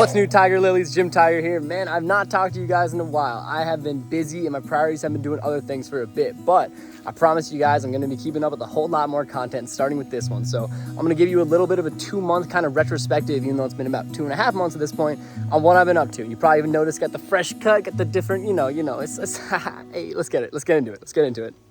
What's new, Tiger Lilies? Jim Tiger here. Man, I've not talked to you guys in a while. I have been busy and my priorities have been doing other things for a bit, but I promise you guys I'm going to be keeping up with a whole lot more content starting with this one. So I'm going to give you a little bit of a 2-month kind of retrospective, even though it's been about 2.5 months at this point, on what I've been up to. You probably even noticed, got the fresh cut, got the different, it's hey, let's get into it.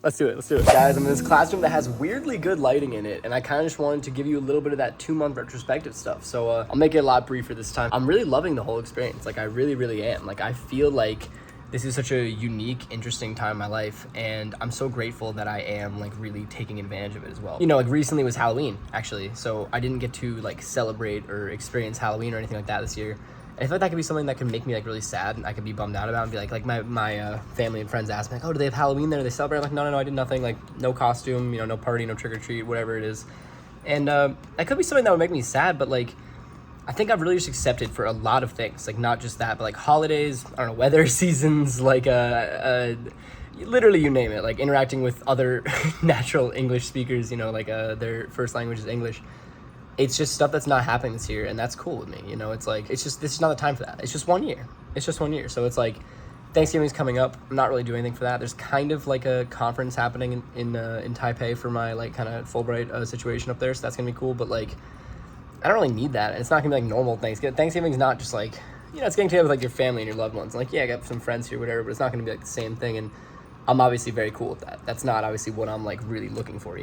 Let's do it. Guys, I'm in this classroom that has weirdly good lighting in it, and I kind of just wanted to give you a little bit of that 2-month retrospective stuff. So I'll make it a lot briefer this time. I'm really loving the whole experience. Like, I really am. Like, I feel like this is such a unique, interesting time in my life, and I'm so grateful that I am like really taking advantage of it as well. You know, like recently was Halloween, actually, so I didn't get to like celebrate or experience Halloween or anything like that this year. And I feel like that could be something that could make me like really sad, and I could be bummed out about and be like my family and friends ask me like, oh, do they have Halloween there? Do they celebrate? I'm like, no, I did nothing. Like, no costume, no party, no trick or treat, whatever it is. And that could be something that would make me sad, but like, I think I've really just accepted for a lot of things, like not just that, but like holidays, I don't know, weather seasons, like literally you name it, like interacting with other natural English speakers, like their first language is English. It's just stuff that's not happening this year, and that's cool with me. It's like, this is not the time for that. It's just 1 year. So it's like, Thanksgiving's coming up. I'm not really doing anything for that. There's kind of like a conference happening in Taipei for my like kind of Fulbright situation up there, so that's gonna be cool, but like, I don't really need that, and it's not gonna be like normal Thanksgiving. Thanksgiving's not just like, it's getting together with like your family and your loved ones. Like, yeah, I got some friends here, whatever, but it's not gonna be like the same thing, and I'm obviously very cool with that. That's not obviously what I'm like really looking for,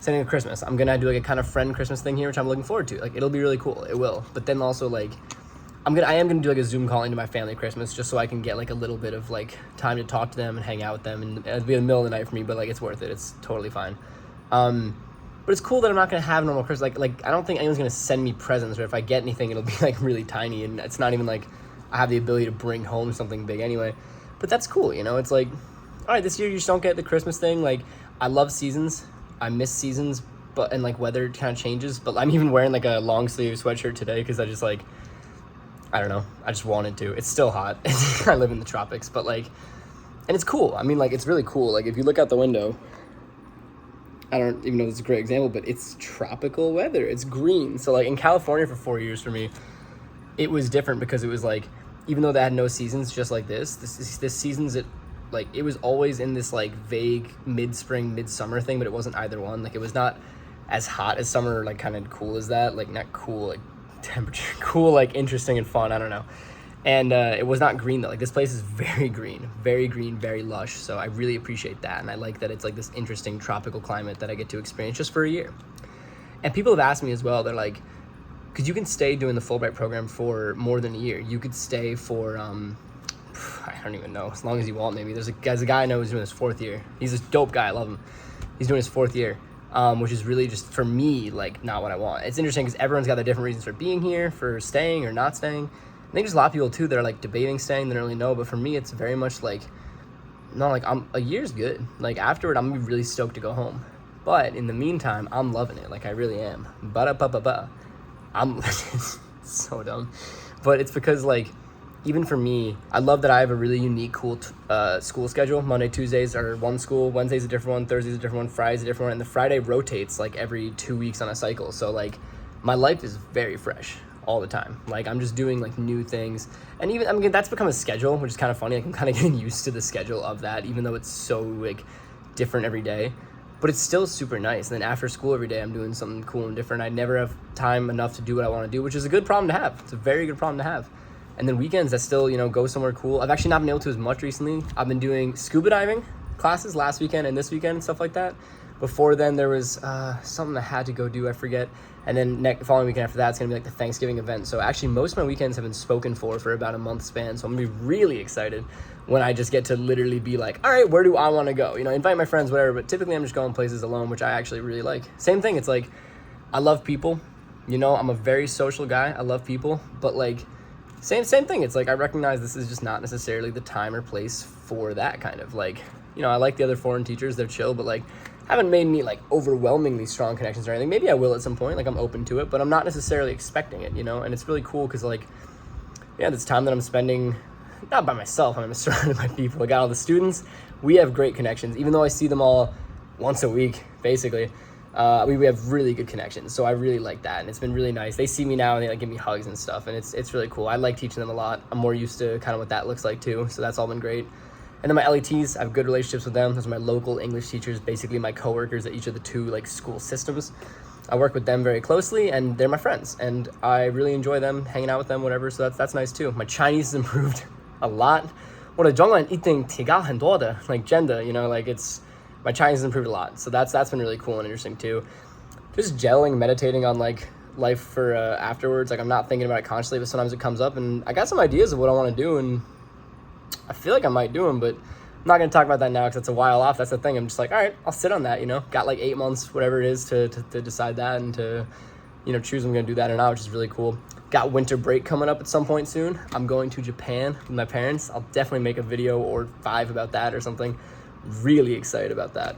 Same with Christmas. I'm gonna do like a kind of friend Christmas thing here, which I'm looking forward to. Like, it'll be really cool. It will. But then also like, I am gonna do like a Zoom call into my family at Christmas, just so I can get like a little bit of like time to talk to them and hang out with them, and it'll be in the middle of the night for me, but like it's worth it. It's totally fine. But it's cool that I'm not going to have normal Christmas. Like I don't think anyone's going to send me presents, or if I get anything, it'll be like really tiny, and it's not even like I have the ability to bring home something big anyway. But that's cool, It's like, all right, this year you just don't get the Christmas thing. Like, I love seasons. I miss seasons, and like weather kind of changes. But I'm even wearing like a long sleeve sweatshirt today because I just like, I don't know. I just wanted to. It's still hot. I live in the tropics, but like, and it's cool. I mean, like, it's really cool. Like, if you look out the window, I don't even know if it's a great example, but it's tropical weather. It's green. So like in California for 4 years for me, it was different because it was like, even though they had no seasons just like this season's it was always in this like vague mid-spring, mid-summer thing, but it wasn't either one. Like, it was not as hot as summer, like kind of cool as that. Like, not cool, like temperature, cool, like interesting and fun. I don't know. And it was not green though. Like, this place is very green, very lush. So I really appreciate that. And I like that it's like this interesting tropical climate that I get to experience just for a year. And people have asked me as well, they're like, because you can stay doing the Fulbright program for more than a year. You could stay for, I don't even know, as long as you want maybe. There's a guy I know who's doing his 4th year. He's this dope guy, I love him. He's doing his 4th year, which is really just, for me, like not what I want. It's interesting because everyone's got their different reasons for being here, for staying or not staying. I think there's a lot of people too that are like debating staying, they don't really know, but for me it's very much like, no, like a year's good. Like, afterward I'm gonna be really stoked to go home, but in the meantime I'm loving it. Like, I really am. I'm so dumb, but it's because like, even for me, I love that I have a really unique, cool school schedule. Monday, Tuesdays are one school, Wednesday's a different one, Thursday's a different one, Friday's a different one, and the Friday rotates like every 2 weeks on a cycle. So like, my life is very fresh all the time. Like, I'm just doing like new things, and even, I mean, that's become a schedule, which is kind of funny. Like, I'm kind of getting used to the schedule of that, even though it's so like different every day, but it's still super nice. And then after school every day I'm doing something cool and different. I never have time enough to do what I want to do, which is a good problem to have. It's a very good problem to have. And then weekends I still go somewhere cool. I've actually not been able to as much recently. I've been doing scuba diving classes last weekend and this weekend and stuff like that. Before then there was something I had to go do, I forget. And then following weekend after that, it's gonna be like the Thanksgiving event. So actually most of my weekends have been spoken for about a month span. So I'm gonna be really excited when I just get to literally be like, all right, where do I wanna go? Invite my friends, whatever, but typically I'm just going places alone, which I actually really like. Same thing, it's like, I love people, I'm a very social guy, I love people, but like, same thing, it's like, I recognize this is just not necessarily the time or place for that kind of, like, I like the other foreign teachers, they're chill, but like, haven't made me like overwhelmingly strong connections or anything. Maybe I will at some point, like I'm open to it, but I'm not necessarily expecting it, and it's really cool because like, yeah, this time that I'm spending, not by myself, I'm surrounded by people. I got all the students, we have great connections, even though I see them all once a week, basically. we have really good connections, so I really like that, and it's been really nice. They see me now and they like give me hugs and stuff, and it's really cool. I like teaching them a lot. I'm more used to kind of what that looks like too, so that's all been great. And then my LETs, I have good relationships with them. Those are my local English teachers, basically my coworkers at each of the two like school systems. I work with them very closely, and they're my friends, and I really enjoy them, hanging out with them, whatever. So that's nice too. My Chinese has improved a lot. 我的中文一定提高很多的, like 真的, you know, like my Chinese has improved a lot. So that's been really cool and interesting too. Just gelling, meditating on like life for afterwards. Like I'm not thinking about it consciously, but sometimes it comes up, and I got some ideas of what I want to do, and I feel like I might do them, but I'm not going to talk about that now because it's a while off. That's the thing. I'm just like, all right, I'll sit on that, you know. Got like 8 months, whatever it is, to decide that and to, you know, choose if I'm going to do that or not, which is really cool. Got winter break coming up at some point soon. I'm going to Japan with my parents. I'll definitely make a video or 5 about that or something. Really excited about that.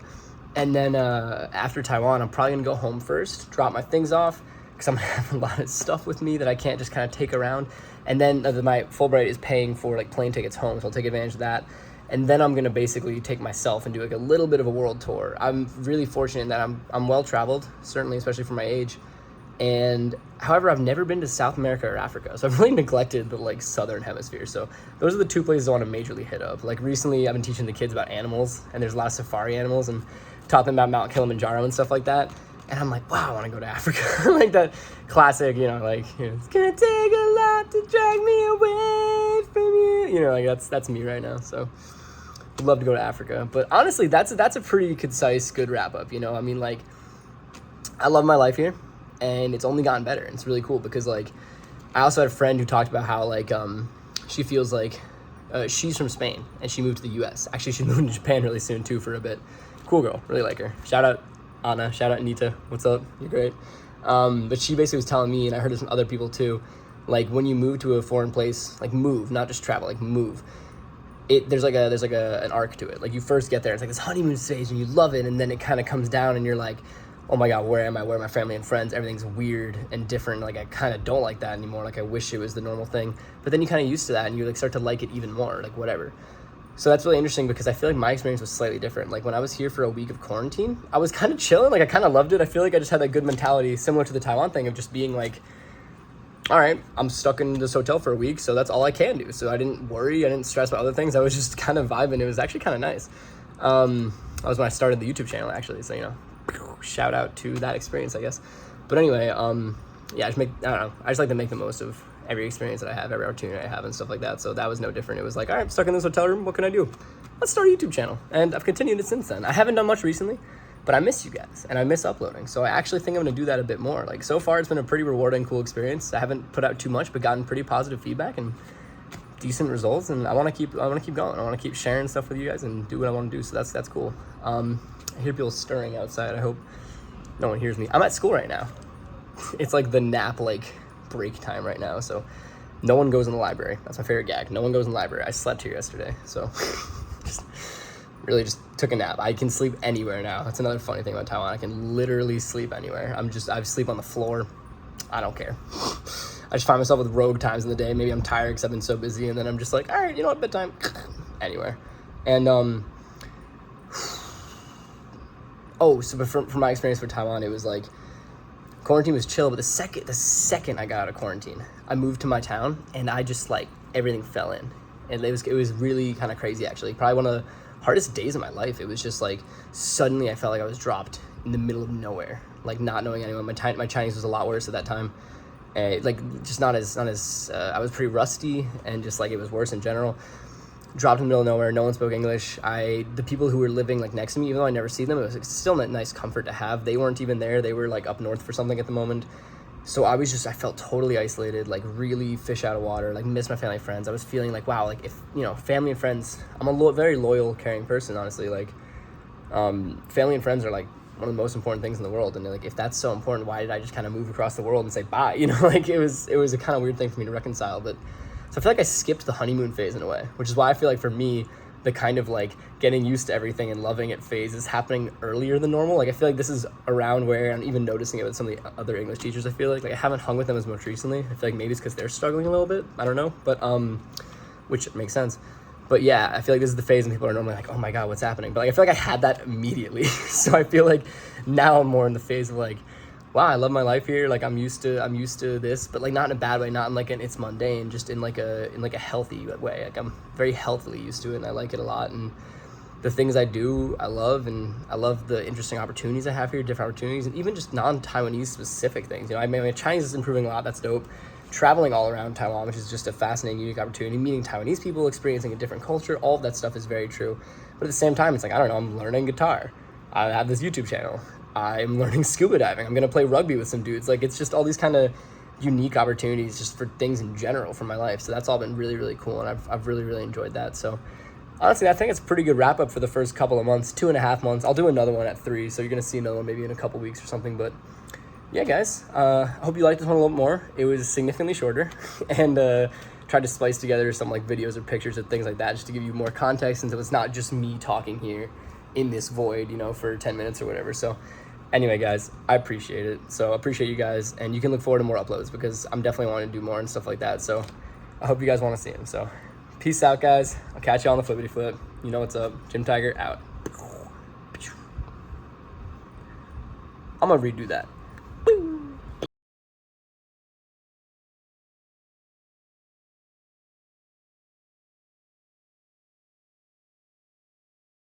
And then after Taiwan, I'm probably going to go home first, drop my things off, because I'm going to have a lot of stuff with me that I can't just kind of take around. And then my Fulbright is paying for like plane tickets home, so I'll take advantage of that. And then I'm going to basically take myself and do like a little bit of a world tour. I'm really fortunate in that I'm well traveled, certainly, especially for my age. And however, I've never been to South America or Africa, so I've really neglected the like southern hemisphere. So those are the 2 places I want to majorly hit up. Like recently, I've been teaching the kids about animals, and there's a lot of safari animals, and taught them about Mount Kilimanjaro and stuff like that. And I'm like, wow, I want to go to Africa. Like that classic, you know, like, you know, it's gonna take a lot to drag me away from you. You know, like that's me right now. So I'd love to go to Africa. But honestly, that's a pretty concise, good wrap up. You know, I mean, like, I love my life here, and it's only gotten better. And it's really cool because like I also had a friend who talked about how like she feels like she's from Spain and she moved to the US. Actually, she's moving to Japan really soon too for a bit. Cool girl, really like her. Shout out Anna, shout out Anita. What's up? You're great. But she basically was telling me, and I heard this from other people too, like when you move to a foreign place, like move, not just travel, like move. There's an arc to it. Like you first get there, it's like this honeymoon stage, and you love it, and then it kind of comes down, and you're like, oh my God, where am I? Where are my family and friends? Everything's weird and different. Like I kind of don't like that anymore. Like I wish it was the normal thing. But then you kind of used to that, and you like start to like it even more. Like whatever. So that's really interesting because I feel like my experience was slightly different. Like when I was here for a week of quarantine, I was kind of chilling. Like I kind of loved it. I feel like I just had that good mentality, similar to the Taiwan thing of just being like, all right, I'm stuck in this hotel for a week, so that's all I can do. So I didn't worry. I didn't stress about other things. I was just kind of vibing. It was actually kind of nice. That was when I started the YouTube channel, actually. So, you know, shout out to that experience, I guess. But anyway, yeah, I don't know. I just like to make the most of every experience that I have, every opportunity I have and stuff like that. So that was no different. It was like, all right, I'm stuck in this hotel room. What can I do? Let's start a YouTube channel. And I've continued it since then. I haven't done much recently, but I miss you guys and I miss uploading. So I actually think I'm going to do that a bit more. Like so far, it's been a pretty rewarding, cool experience. I haven't put out too much, but gotten pretty positive feedback and decent results. And I want to keep going. I want to keep sharing stuff with you guys and do what I want to do. So that's cool. I hear people stirring outside. I hope no one hears me. I'm at school right now. It's like the nap, like break time right now. So no one goes in the library. That's my favorite gag. No one goes in the library. I slept here yesterday. So just took a nap. I can sleep anywhere now. That's another funny thing about Taiwan. I can literally sleep anywhere. I sleep on the floor. I don't care. I just find myself with rogue times in the day. Maybe I'm tired because I've been so busy, and then I'm just like, all right, you know what, bedtime. Anywhere. And so but from my experience for Taiwan, it was like quarantine was chill, but the second I got out of quarantine, I moved to my town, and I just like everything fell in, and it was really kind of crazy actually. Probably one of the hardest days of my life. It was just like suddenly I felt like I was dropped in the middle of nowhere, like not knowing anyone. My Chinese was a lot worse at that time. Like just not as I was pretty rusty, and just like it was worse in general. Dropped in the middle of nowhere. No one spoke English. The people who were living like next to me, even though I never see them, it was still a nice comfort to have. They weren't even there. They were like up north for something at the moment. So I felt totally isolated, like really fish out of water, like miss my family and friends. I was feeling like, wow, like if, you know, family and friends, I'm a very loyal, caring person, honestly. Like family and friends are like one of the most important things in the world. And like, if that's so important, why did I just kind of move across the world and say bye? You know, like it was a kind of weird thing for me to reconcile. But so I feel like I skipped the honeymoon phase in a way, which is why I feel like for me, the kind of like getting used to everything and loving it phase is happening earlier than normal. Like I feel like this is around where I'm even noticing it with some of the other English teachers. I feel like I haven't hung with them as much recently. I feel like maybe it's because they're struggling a little bit. I don't know, but which makes sense. But yeah, I feel like this is the phase when people are normally like, oh my God, what's happening? But like, I feel like I had that immediately. So I feel like now I'm more in the phase of like, wow, I love my life here. Like I'm used to this, but like not in a bad way, not in like an it's mundane, just in like a healthy way. Like I'm very healthily used to it and I like it a lot. And the things I do, I love, and I love the interesting opportunities I have here, different opportunities, and even just non-Taiwanese specific things. You know, I mean, my Chinese is improving a lot. That's dope. Traveling all around Taiwan, which is just a fascinating, unique opportunity, meeting Taiwanese people, experiencing a different culture, all of that stuff is very true. But at the same time, it's like, I don't know, I'm learning guitar. I have this YouTube channel. I'm learning scuba diving. I'm gonna play rugby with some dudes. Like, it's just all these kind of unique opportunities just for things in general for my life. So that's all been really, really cool, and I've really, really enjoyed that. So honestly, I think it's a pretty good wrap up for the first couple of months, 2.5 months. I'll do another one at 3, so you're gonna see another one maybe in a couple weeks or something. But yeah, guys, I hope you liked this one a little more. It was significantly shorter, and tried to splice together some like videos or pictures and things like that, just to give you more context, and so it's not just me talking here in this void, you know, for 10 minutes or whatever. So anyway, guys, I appreciate it. So appreciate you guys, and you can look forward to more uploads because I'm definitely wanting to do more and stuff like that. So I hope you guys want to see them. So peace out, guys. I'll catch you on the flippity flip. You know what's up. Jim Tiger out. I'm gonna redo that.